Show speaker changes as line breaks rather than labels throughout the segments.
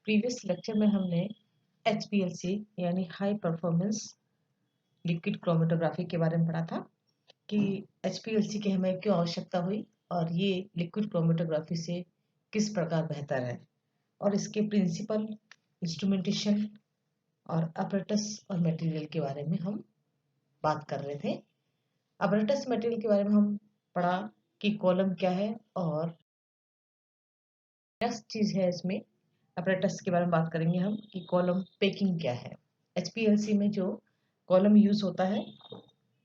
Previous lecture में हमने HPLC यानी हाई परफॉर्मेंस लिक्विड क्रोमेटोग्राफी के बारे में पढ़ा था कि HPLC की हमें क्यों आवश्यकता हुई और ये लिक्विड क्रोमेटोग्राफी से किस प्रकार बेहतर है और इसके प्रिंसिपल, इंस्ट्रूमेंटेशन और अपरेटस और मटेरियल के बारे में हम बात कर रहे थे। अपरेटस मटेरियल के बारे में हम पढ़ा कि कॉलम क्या है और नेक्स्ट चीज है इसमें अपरेटस के बारे में बात करेंगे हम कि कॉलम पैकिंग क्या है। HPLC में जो कॉलम यूज होता है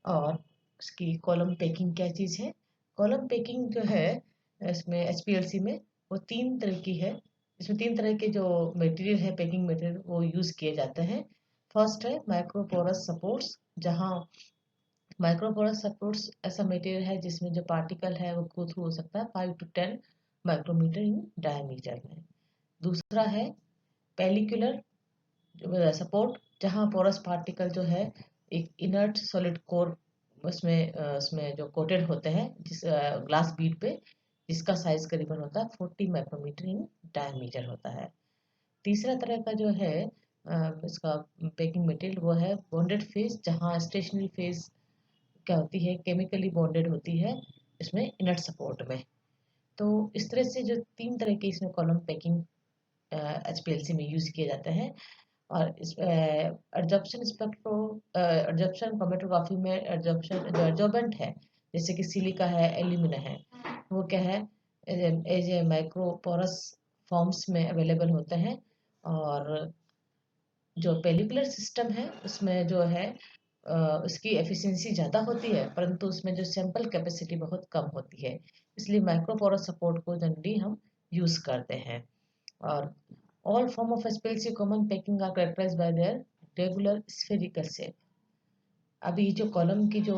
और उसकी कॉलम पैकिंग क्या चीज है। कॉलम पैकिंग जो है इसमें HPLC में वो 3 तरह की है। इसमें 3 तरह के जो मटेरियल है, पैकिंग मटेरियल, वो यूज किए जाते हैं। फर्स्ट है माइक्रोपोरस सपोर्ट्स, जहाँ माइक्रोपोरस सपोर्ट्स ऐसा मटेरियल है जिसमें जो पार्टिकल है वो गो थ्रू हो सकता है 5 to 10 माइक्रोमीटर इन डायमीटर में। दूसरा है पेलिकुलर सपोर्ट, जहां पोरस पार्टिकल जो है एक इनर्ट सॉलिड कोर उसमें जो कोटेड होते हैं जिस ग्लास बीड पे, जिसका साइज करीबन होता है 40 माइक्रोमीटर इन डायमीटर होता है। तीसरा तरह का जो है इसका पैकिंग मटेरियल वो है बॉन्डेड फेज, जहां स्टेशनरी फेज क्या होती है, केमिकली बॉन्डेड होती है इसमें इनर्ट सपोर्ट में। तो इस तरह से जो 3 तरह के इसमें कॉलम पैकिंग HPLC में यूज किए जाते हैं। और इस एडजॉर्प्शन क्रोमेटोग्राफी में एडजॉर्प्शन जो एडजॉर्बेंट है, जैसे कि सिलिका है, एल्यूमिना है, वो क्या है एज ए माइक्रोपोरस फॉर्म्स में अवेलेबल होते हैं। और जो पेलिकुलर सिस्टम है उसमें जो है उसकी एफिशिएंसी ज़्यादा होती है, परंतु उसमें जो सैंपल कैपेसिटी बहुत कम होती है, इसलिए माइक्रोपोरस सपोर्ट को जनरली हम यूज़ करते हैं। और all form of HPLC common packing are characterized by their regular spherical shape। अभी जो कॉलम की जो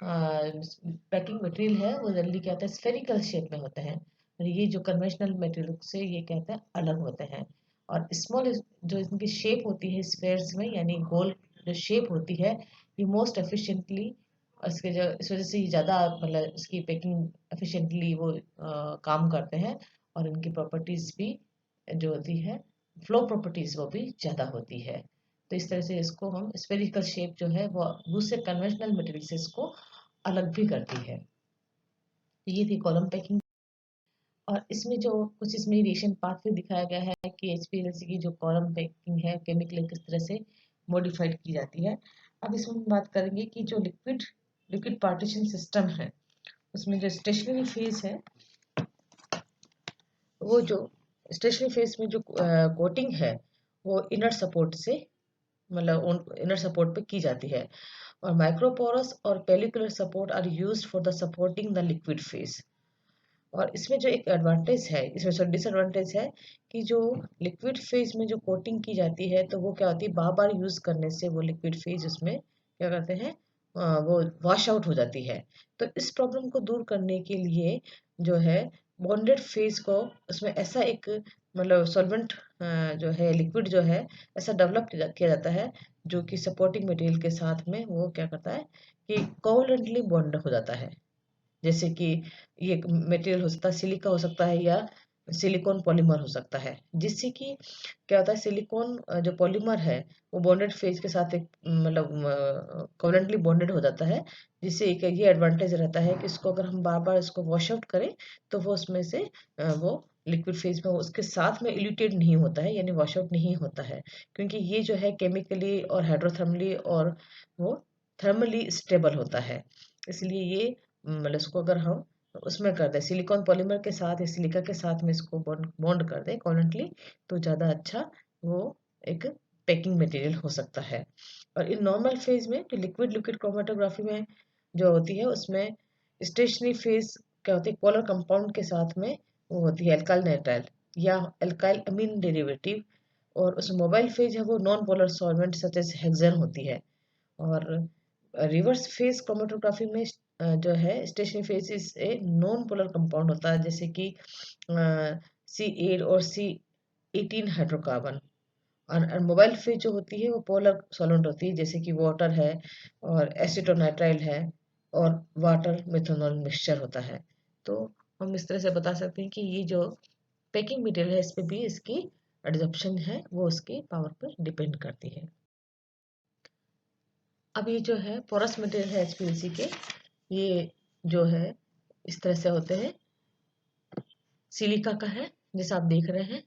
पैकिंग मटेरियल है वो जनरली क्या होता है, स्फेरिकल शेप में होते हैं, और ये जो कन्वेंशनल मटेरियल से ये कहते हैं अलग होते हैं। और स्मॉल जो इनकी शेप होती है स्फेयर्स में, यानी गोल जो शेप होती है, ये मोस्ट एफिशिएंटली इसके जो इस वजह से ये ज़्यादा मतलब इसकी पैकिंग एफिशिएंटली वो काम करते हैं। और इनकी प्रॉपर्टीज भी जो होती है, फ्लो प्रॉपर्टीज, वो भी ज़्यादा होती है। तो इस तरह से इसको हम स्फेरिकल शेप जो है वो दूसरे कन्वेंशनल मटेरियल से इसको अलग भी करती है। तो ये थी कॉलम पैकिंग। और इसमें जो कुछ इसमें रिएक्शन पाथवे दिखाया गया है कि HPLC की जो कॉलम पैकिंग है केमिकली किस तरह से मॉडिफाइड की जाती है। अब इसमें हम बात करेंगे कि जो लिक्विड लिक्विड पार्टीशन सिस्टम है उसमें जो स्टेशनरी फेज है, वो जो स्टेशनरी फेज में जो कोटिंग है वो इनर सपोर्ट से मतलब इनर सपोर्ट पे की जाती है। और माइक्रोपोरस और pellicular support are used for the supporting the liquid phase. और इसमें जो एक एडवांटेज है, इसमें डिसएडवांटेज है कि जो लिक्विड फेज में जो कोटिंग की जाती है तो वो क्या होती है, बार बार यूज करने से वो लिक्विड फेज उसमें क्या करते हैं, वो वॉश आउट हो जाती है। तो इस प्रॉब्लम को दूर करने के लिए जो है बॉन्डेड फेज को उसमें ऐसा एक मतलब सॉल्वेंट जो है लिक्विड जो है ऐसा डेवलप किया जाता है जो कि सपोर्टिंग मटेरियल के साथ में वो क्या करता है कि कोवलेंटली बॉन्ड हो जाता है। जैसे कि ये मटेरियल हो सकता है सिलिका हो सकता है या सिलिकॉन पॉलीमर हो सकता है, जिससे कि क्या होता है सिलिकॉन जो पॉलीमर है वो बॉन्डेड फेज के साथ एक मतलब कोवेलेंटली बॉन्डेड हो जाता है, जिससे एक ये एडवांटेज रहता है कि इसको अगर हम बार बार इसको वॉश आउट करें तो वो उसमें से वो लिक्विड फेज में उसके साथ में इल्यूटेड नहीं होता है, यानी वॉश आउट नहीं होता है, क्योंकि ये जो है केमिकली और हाइड्रोथर्मली और वो थर्मली स्टेबल होता है। इसलिए ये मतलब इसको अगर हम उसमें कर दें सिलिकॉन पॉलीमर के साथ या सिलिका के साथ में इसको बॉन्ड बॉन्ड कर दें कॉन्वेंटली, तो ज़्यादा अच्छा वो एक पैकिंग मटेरियल हो सकता है। और इन नॉर्मल फेज में जो लिक्विड लिक्विड क्रोमेटोग्राफी में जो होती है उसमें स्टेशनरी फेज क्या होती है, पोलर कंपाउंड के साथ में वो होती है एल्काइल नाइट्राइल या एल्काइल अमीन डेरिवेटिव। और उस मोबाइल फेज है वो non polar solvent such as hexane होती है। और रिवर्स फेज क्रोमेटोग्राफी में जो है stationary phase is a non polar compound होता है, जैसे कि C8 और C18 हाइड्रोकार्बन। और मोबाइल फेज जो होती है वो पोलर सॉल्वेंट होती है, जैसे कि वाटर है और एसिटोनाइट्राइल है और वाटर मेथनॉल मिक्सचर होता है। तो हम इस तरह से बता सकते हैं कि ये जो पैकिंग मटेरियल है इस पे भी इसकी एडजॉर्प्शन है वो उसके पावर पर डिपेंड करती है। अब ये जो है पोरस मटेरियल है HPLC के, ये जो है इस तरह से होते हैं, सिलिका का है जैसा आप देख रहे हैं।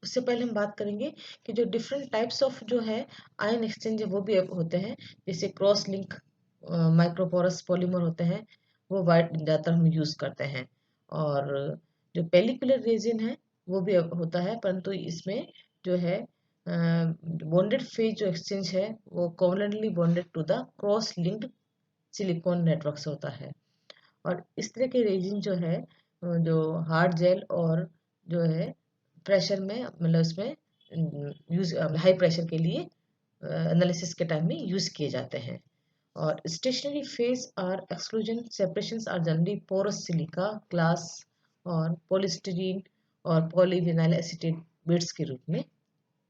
उससे पहले हम बात करेंगे कि जो डिफरेंट टाइप्स ऑफ जो है आयन एक्सचेंज वो भी होते हैं, जैसे क्रॉस लिंक माइक्रोपोरस पॉलीमर होते हैं, वो वाइट ज़्यादातर हम यूज़ करते हैं। और जो पेलिकुलर रेजिन है वो भी होता है, परंतु इसमें जो है बॉन्डेड फेज जो एक्सचेंज है वो covalently bonded to the cross linked silicon networks होता है। और इस तरह के रेजिन जो है जो हार्ड जेल और जो है प्रेशर में मतलब इसमें यूज हाई प्रेशर के लिए एनालिसिस के टाइम में यूज किए जाते हैं। और stationary phase are exclusion separations are generally porous silica glass और पॉलीस्टीरीन और पॉलीविनाइल एसीटेट बिट्स के रूप में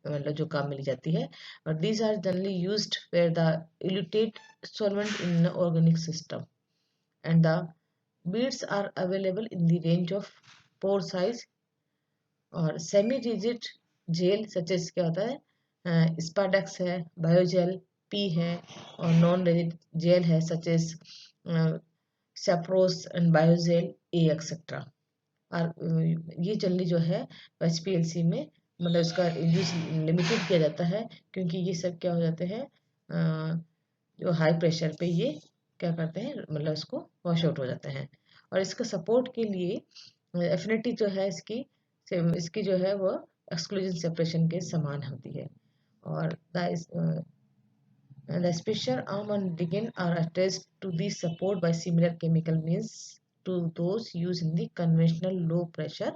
मतलब जो काम मिली जाती है। और these are generally used where the eluted solvent in organic system and the beads are available in the range of pore size। और सेमी रिजिड जेल सचेस क्या होता है, स्पाडेक्स है, बायोजेल पी है, और नॉन रिजिड जेल है सचेस सेप्रोस एंड बायोजेल ए एक्सेट्रा। और ये जनरली जो है HPLC में मतलब इसका यूज लिमिटेड किया जाता है, क्योंकि ये सब क्या हो जाते हैं जो हाई प्रेशर पे ये क्या करते हैं मतलब इसको वॉश आउट हो जाते हैं। और इसका सपोर्ट के लिए एफिनिटी जो है इसकी जो है वो एक्सक्लूजन सेपरेशन के समान होती है। और the special arm and ligand are attached to the support by similar chemical means to those used in the conventional low pressure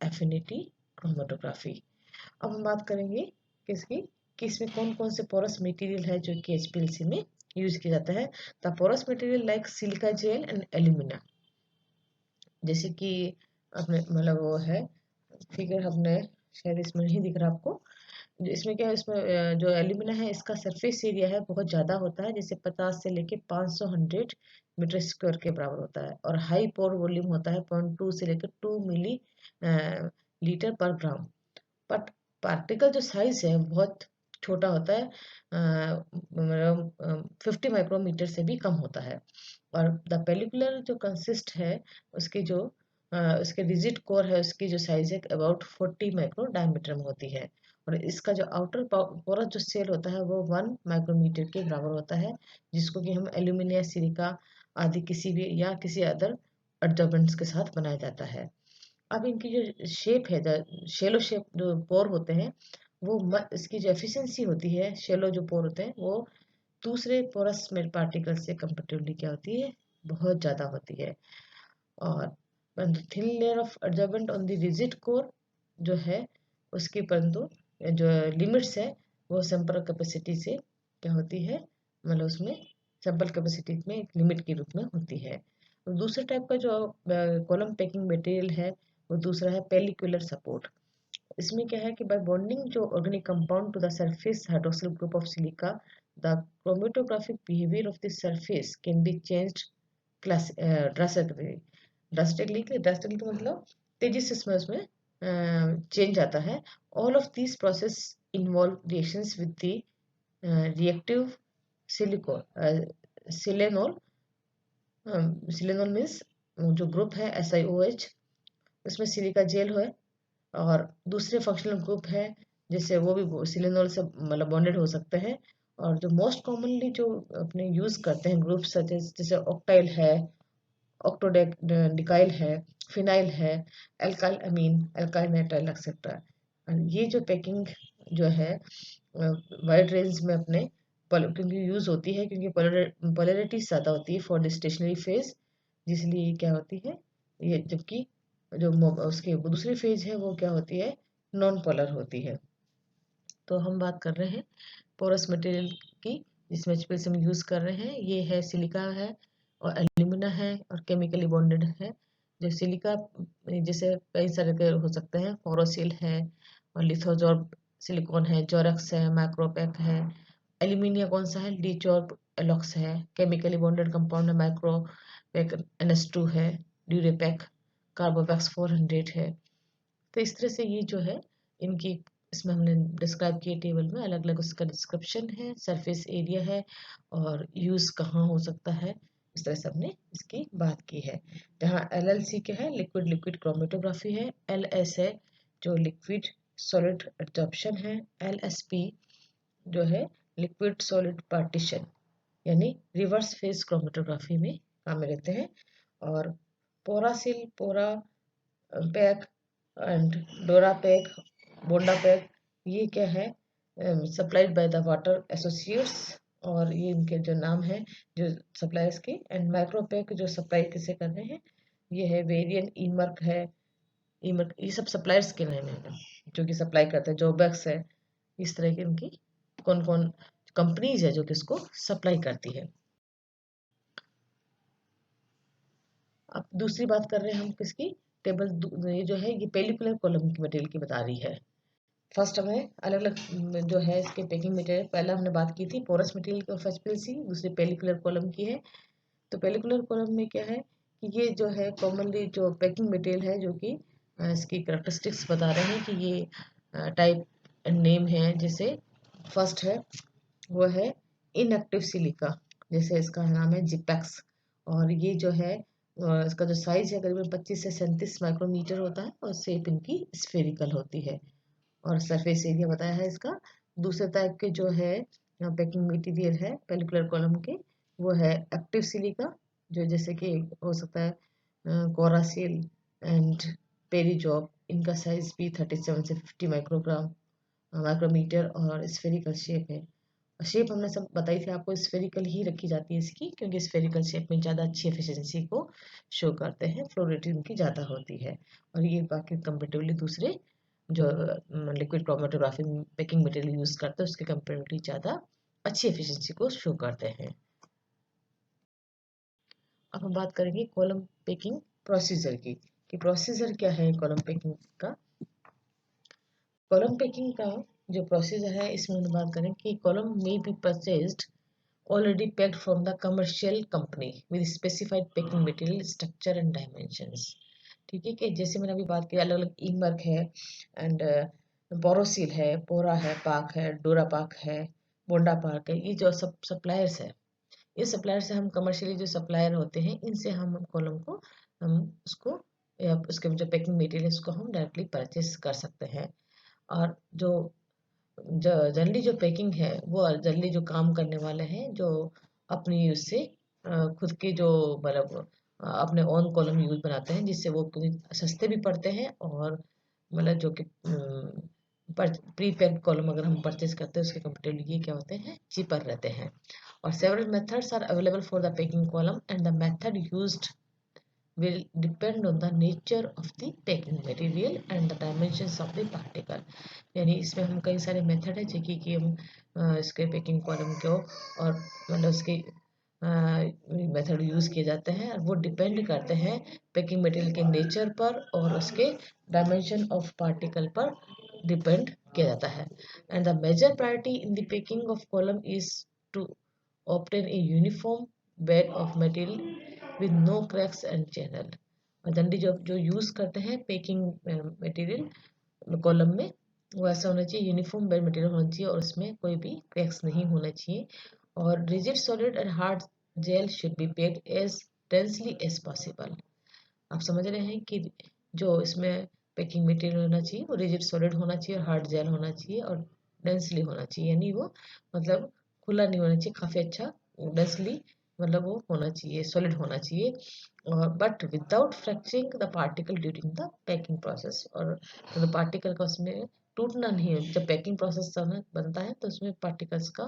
affinity chromatography। अब हम बात करेंगे किसकी कि इसमें कौन कौन से पोरस मटेरियल है जो कि HPLC में यूज किया जाता है। The porous material like silica gel and alumina, जैसे कि अपने मतलब वो है फिगर हमने शायद इसमें नहीं दिख रहा आपको। इसमें क्या है, इसमें जो एल्यूमिना है इसका सरफेस एरिया है बहुत ज़्यादा होता है, जैसे 50 से लेके 500 100 मीटर स्क्वायर के बराबर होता है। और हाई पोर वॉल्यूम होता है 0.2 से लेकर 2 मिली लीटर पर ग्राम। बट पार्टिकल जो साइज है बहुत छोटा होता है, मतलब 50 माइक्रोमीटर से भी कम होता है। और द पेलिकुलर जो कंसिस्ट है उसकी जो उसके रिजिड कोर है उसकी जो साइज है अबाउट 40 माइक्रो डायमीटर में होती है। और इसका जो आउटर पोरस जो सेल होता है वो 1 माइक्रोमीटर के बराबर होता है, जिसको कि हम एल्यूमिनियम सिलिका आदि किसी भी या किसी अदर एडजॉर्बेंट्स के साथ बनाया जाता है। अब इनकी जो शेप है शेलो शेप जो पोर होते हैं वो इसकी जो एफिशिएंसी होती है, शेलो जो पोर होते हैं वो दूसरे पोरस में पार्टिकल से कंपेरेटिवली क्या होती है बहुत ज़्यादा होती है। और thin layer of adsorbent on the rigid core जो है उसकी परंतु जो लिमिट्स है वो सैंपल कैपेसिटी से क्या होती है मतलब उसमें सैंपल कैपेसिटी में एक लिमिट के रूप में होती है। और दूसरे टाइप का जो कॉलम पैकिंग मटेरियल है वो दूसरा है पेलिकुलर सपोर्ट। इसमें क्या है कि बाय बॉन्डिंग जो organic compound to the surface hydroxyl group of silica the chromatographic behaviour of the surface can be changed class drastically. Drastically तो मतलब तेजी से उसमें चेंज आता है। All of this process involve reactions with the reactive silicon silanol. Silanol means जो group है SiOH, उसमें सिलिका जेल है। और दूसरे फंक्शनल ग्रुप है जैसे वो भी सिलेनोल से मतलब बॉन्डेड हो सकते हैं। और जो मोस्ट कॉमनली जो अपने यूज करते हैं ग्रुप जैसे ऑक्टाइल है, ऑक्टोडेकाइल है, फिनाइल है, एल्काइल अमीन, एल्काइल नाइट्राइल एक्सेट्रा। ये जो पैकिंग जो है वाइड रेंज में अपने क्योंकि यूज होती है क्योंकि पोलैरिटी ज़्यादा होती है फॉर द स्टेशनरी फेज, जिसलिए क्या होती है ये, जबकि जो उसकी दूसरी फेज है वो क्या होती है नॉन पोलर होती है। तो हम बात कर रहे हैं पोरस मटेरियल की जिसमें HPLC हम यूज़ कर रहे हैं, ये है सिलिका है और एल्यूमिना है और केमिकली बॉन्डेड है। जो सिलिका जैसे कई सारे के हो सकते हैं, फोरोसिल है और लिथोजॉर्ब सिलिकॉन है, जोरेक्स है, माइक्रोपैक है। एल्यूमिनिया कौन सा है, डीचॉर्ब एलॉक्स है। केमिकली बॉन्डेड कंपाउंड है माइक्रोपैक NH2 है, ड्यूरेपैक कार्बोवैक्स 400 है। तो इस तरह से ये जो है इनकी इसमें हमने डिस्क्राइब किए टेबल में, अलग अलग उसका डिस्क्रिप्शन है, सरफेस एरिया है और यूज़ कहाँ हो सकता है, इस तरह से हमने इसकी बात की है। जहाँ LLC क्या है, लिक्विड लिक्विड क्रोमेटोग्राफी है, LS है जो लिक्विड सॉलिड एब्जॉर्प्शन है, LSP जो है लिक्विड सॉलिड पार्टीशन यानी रिवर्स फेज क्रोमेटोग्राफी में काम में लेते हैं। और पोरासिल, पोरा पैक एंड डोरा पैक, बोंडा पैक, ये क्या है, supplied by the water associates, और ये इनके जो नाम है जो सप्लायर्स के। एंड माइक्रो पैक जो सप्लाई किसे कर रहे हैं, ये है वेरियन, ईमर्क है, ईमर्क, ये सब सप्लायर्स के नाम है जो कि सप्लाई करते हैं। जोबैक्स है, इस तरह की इनकी कौन कौन कंपनीज है जो कि इसको सप्लाई करती है। अब दूसरी बात कर रहे हैं हम किसकी, ये जो है ये पेलिकुलर कॉलम की मटेरियल की बता रही है। फर्स्ट हमें अलग अलग जो है इसके पैकिंग मटेरियल, पहला हमने बात की थी पोरस मटेरियल की ऑफ HPLC, दूसरी पेलिकुलर कॉलम की है। तो पेलिकुलर कॉलम में क्या है कि ये जो है कॉमनली जो पैकिंग मटेरियल है जो कि इसकी करेक्टरिस्टिक्स बता रहे हैं कि ये टाइप एंड नेम है। जैसे फर्स्ट है वो है इनएक्टिव सिलिका, जैसे इसका नाम है जिपेक्स, और ये जो है इसका जो साइज है करीबन 25 से 37 माइक्रोमीटर होता है और शेप इनकी स्फेरिकल होती है। और सरफेस एरिया बताया है इसका। दूसरे टाइप के जो है पैकिंग मटेरियल है पेलिकुलर कॉलम के, वो है एक्टिव सिलिका, जो जैसे कि हो सकता है कोरासिल एंड पेरीजॉब, इनका साइज भी 37 से 50 माइक्रोमीटर और स्फेरिकल शेप है। शेप हमने सब बताई थी आपको, स्फेरिकल ही रखी जाती है इसकी, क्योंकि स्फेरिकल शेप में ज़्यादा अच्छी एफिशिएंसी को शो करते हैं, फ्लो रेट इनकी ज़्यादा होती है। और ये बाकी कंपेरेटिवली दूसरे जो liquid chromatography packing material use करते हैं उसके कंपेरेटिवली ज़्यादा अच्छी एफिशिएंसी को शो करते हैं। अब हम बात करेंगे कॉलम पैकिंग प्रोसीजर की, कि प्रोसीजर क्या है कॉलम पैकिंग का। कॉलम पैकिंग का जो प्रोसीजर है इसमें हम बात करें कि कॉलम में be purchased already packed from the commercial company with specified packing material structure and dimensions। ठीक है, कि जैसे मैंने अभी बात की अलग अलग ईमर्क है एंड बोरोसिल है, पोरा है, पाक है, डोरा पाक है, बोंडा पाक है, ये जो सब सप्लायर्स है, इस सप्लायर से हम कमर्शियली जो सप्लायर होते हैं इनसे हम कॉलम को हम उसको या उसके जो पैकिंग मटेरियल है उसको हम डायरेक्टली परचेस कर सकते हैं। और जो जनरली जो पैकिंग है वो जनरली जो काम करने वाले हैं जो अपनी उससे खुद के जो मतलब अपने ओन कॉलम यूज बनाते हैं, जिससे वो सस्ते भी पड़ते हैं और मतलब जो कि प्री पैक्ड कॉलम अगर हम परचेज करते हैं उसके कंपेरेटिवली ये क्या होते हैं, चीपर रहते हैं। और several methods are available for the packing column and the method used will depend on the nature of the packing material and the dimensions of the particle। यानी इसमें हम कई सारे मेथड है जो कि हम इसके पैकिंग कॉलम को और मतलब उसके मेथड यूज़ किए जाते हैं, और वो डिपेंड करते हैं पैकिंग मटेरियल के नेचर पर और उसके डायमेंशन ऑफ पार्टिकल पर डिपेंड किया जाता है। And the major priority in the packing of column is to obtain a uniform bed of material with no cracks and channel। और जनरली जो जो यूज़ करते हैं पैकिंग मटेरियल कॉलम में वो ऐसा होना चाहिए, यूनिफॉर्म बेड मटेरियल होना चाहिए और उसमें कोई भी क्रैक्स नहीं होना चाहिए। और rigid solid and hard gel should be packed as densely as possible. आप समझ रहे हैं कि जो इसमें पैकिंग मटेरियल होना चाहिए वो रिजिड सॉलिड होना चाहिए और हार्ड जेल होना चाहिए और डेंसली होना चाहिए, यानी वो मतलब खुला नहीं होना चाहिए, काफ़ी अच्छा डेंसली मतलब वो होना चाहिए, सॉलिड होना चाहिए, और but without fracturing the particle during the packing process. और तो पार्टिकल का उसमें टूटना नहीं है, जब पैकिंग प्रोसेस बनता है तो उसमें पार्टिकल्स का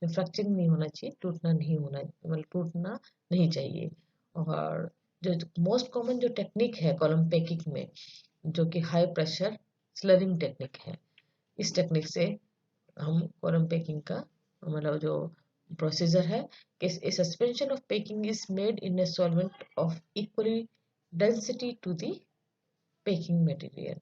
फ्रैक्चरिंग नहीं होना चाहिए, टूटना नहीं होना मतलब टूटना नहीं चाहिए। और जो मोस्ट कॉमन जो टेक्निक है कॉलम पैकिंग में जो कि हाई प्रेशर स्लरिंग टेक्निक है, इस टेक्निक से हम कॉलम पैकिंग का मतलब जो प्रोसीजर है कि suspension of packing is made in a solvent of equally density to the packing material.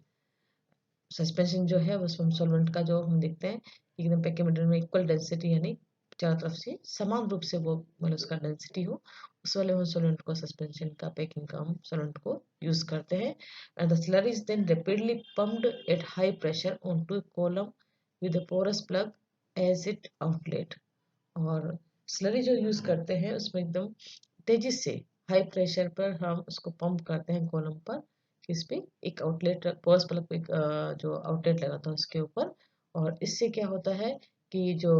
Suspension जो है उसमें हम सॉल्वेंट का जो हम देखते हैं कि एकदम पैकिंग मटेरियल में इक्वल डेंसिटी यानी चारों तरफ से समान रूप से वो मतलब उसका डेंसिटी हो उस वाले सोलेंट को, सस्पेंशन का, पैकिंग का हम सोलेंट को यूज करते हैं। And the slurry is then rapidly pumped at high pressure on to column with a porous plug as it outlet. और स्लरी जो यूज करते हैं उसमें एकदम तेजी से हाई प्रेशर पर हम उसको पंप करते हैं कॉलम पर। इस पे एक आउटलेट, पोरस प्लग पे एक जो आउटलेट लगा था उसके ऊपर। और इससे क्या होता है कि जो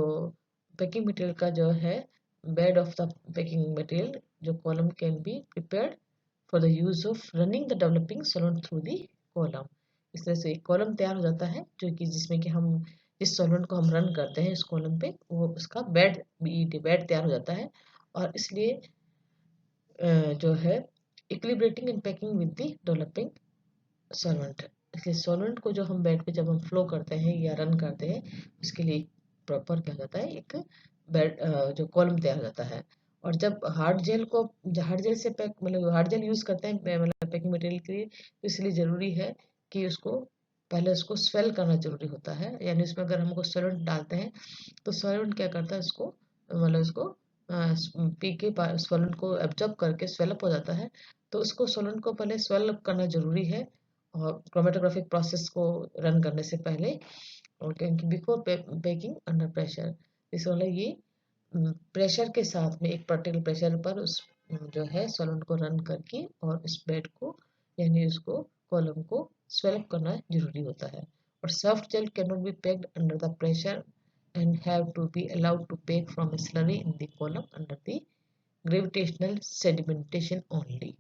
पैकिंग मटेरियल का जो है bed of the packing material, जो column can be prepared for the use of running the developing solvent through the column. इस तरह से एक कॉलम तैयार हो जाता है जो कि जिसमें कि हम जिस सोलेंट को हम रन करते हैं इस कॉलम पे, वो उसका बेड तैयार हो जाता है। और इसलिए जो है equilibrating and packing with the developing solvent. इसलिए सॉल्वेंट को जो हम बेड पे जब हम फ्लो करते हैं या रन करते हैं उसके लिए प्रॉपर क्या जाता है, एक बेड जो कॉलम तैयार हो जाता है। और जब हार्ड जेल से पैक मतलब हार्ड जेल यूज करते हैं मतलब पैकिंग मटेरियल के लिए, तो इसलिए जरूरी है कि उसको पहले उसको स्वेल करना जरूरी होता है। यानी उसमें अगर हमको सॉल्वेंट डालते हैं तो सॉल्वेंट क्या करता है उसको मतलब उसको पी के सॉल्वेंट को एब्जॉर्ब करके स्वेलअप हो जाता है। तो उसको सॉल्वेंट को पहले स्वेलअप करना जरूरी है और क्रोमेटोग्राफिक प्रोसेस को रन करने से पहले। और क्योंकि बिफोर बेकिंग अंडर प्रेशर, इस वाला ये प्रेशर के साथ में एक पर्टिकुलर प्रेशर पर उस जो है सॉल्वेंट को रन करके और इस बेड को यानी उसको कॉलम को स्वेलअप करना जरूरी होता है। और soft gel can not be packed under the pressure and have to be allowed to bake from a slurry in the column under the gravitational sedimentation only।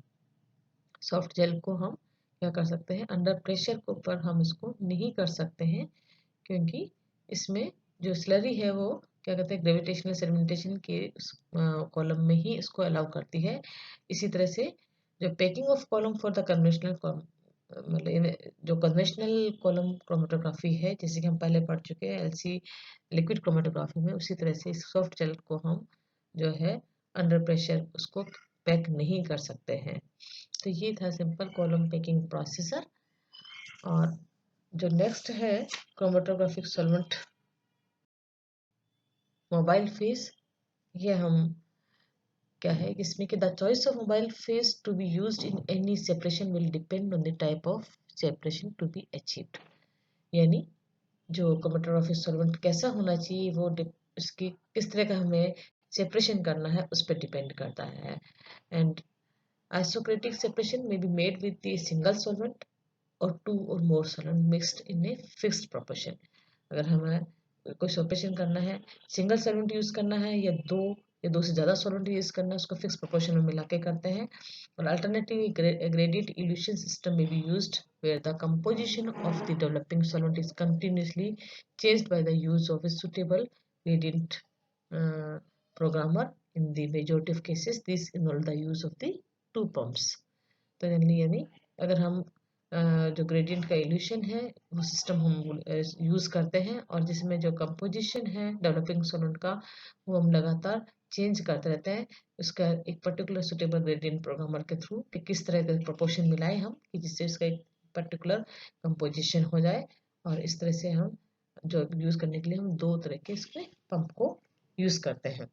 Soft gel को हम क्या कर सकते हैं, अंडर प्रेशर के ऊपर हम इसको नहीं कर सकते हैं क्योंकि इसमें जो स्लरी है वो क्या कहते हैं ग्रेविटेशनल सेडिमेंटेशन के कॉलम में ही इसको अलाउ करती है। इसी तरह से जो packing of column for the conventional मतलब जो कन्वेंशनल कॉलम क्रोमेटोग्राफी है जैसे कि हम पहले पढ़ चुके हैं एलसी लिक्विड क्रोमेटोग्राफी में, उसी तरह से सॉफ्ट जेल को हम जो है अंडर प्रेशर उसको पैक नहीं कर सकते हैं। तो ये था सिंपल कॉलम पैकिंग प्रोसीजर। और जो नेक्स्ट है क्रोमेटोग्राफिक सॉल्वेंट मोबाइल फेस, ये हम क्या है कि इसमें कि the choice of mobile phase to be used in any separation will depend on the type of separation to be achieved. यानी जो क्रोमेटोग्राफिक सॉल्वेंट कैसा होना चाहिए वो इसकी किस तरह का हमें सेपरेशन करना है उस पर डिपेंड करता है। And isocratic separation may be made with the single solvent or two or more solvent mixed in a fixed proportion। अगर हमें कोई सेपरेशन करना है, सिंगल सॉल्वेंट यूज करना है या दो से ज्यादा सॉल्वेंट यूज करना है, उसको फिक्स प्रोपोर्शन में मिला के करते हैं। और अल्टरनेटिव ग्रेडिएंट इल्यूशन सिस्टम में be used where the composition of the developing solvent is continuously changed by the use of a suitable gradient programmer। in the majority of cases this involve the use of the two pumps. तो यानी अगर हम जो gradient का evolution है वो system हम use करते हैं और जिसमें जो कंपोजिशन है डेवलपिंग सोलेंट का वो हम लगातार चेंज करते रहते हैं उसका एक पर्टिकुलर सुटेबल ग्रेडियंट प्रोग्रामर के थ्रू कि किस तरह का प्रोपोर्शन मिलाए हम कि जिससे उसका एक पर्टिकुलर कंपोजिशन हो जाए। और इस तरह से हम जो यूज करने के लिए हम दो तरह के इसके पंप को यूज करते हैं।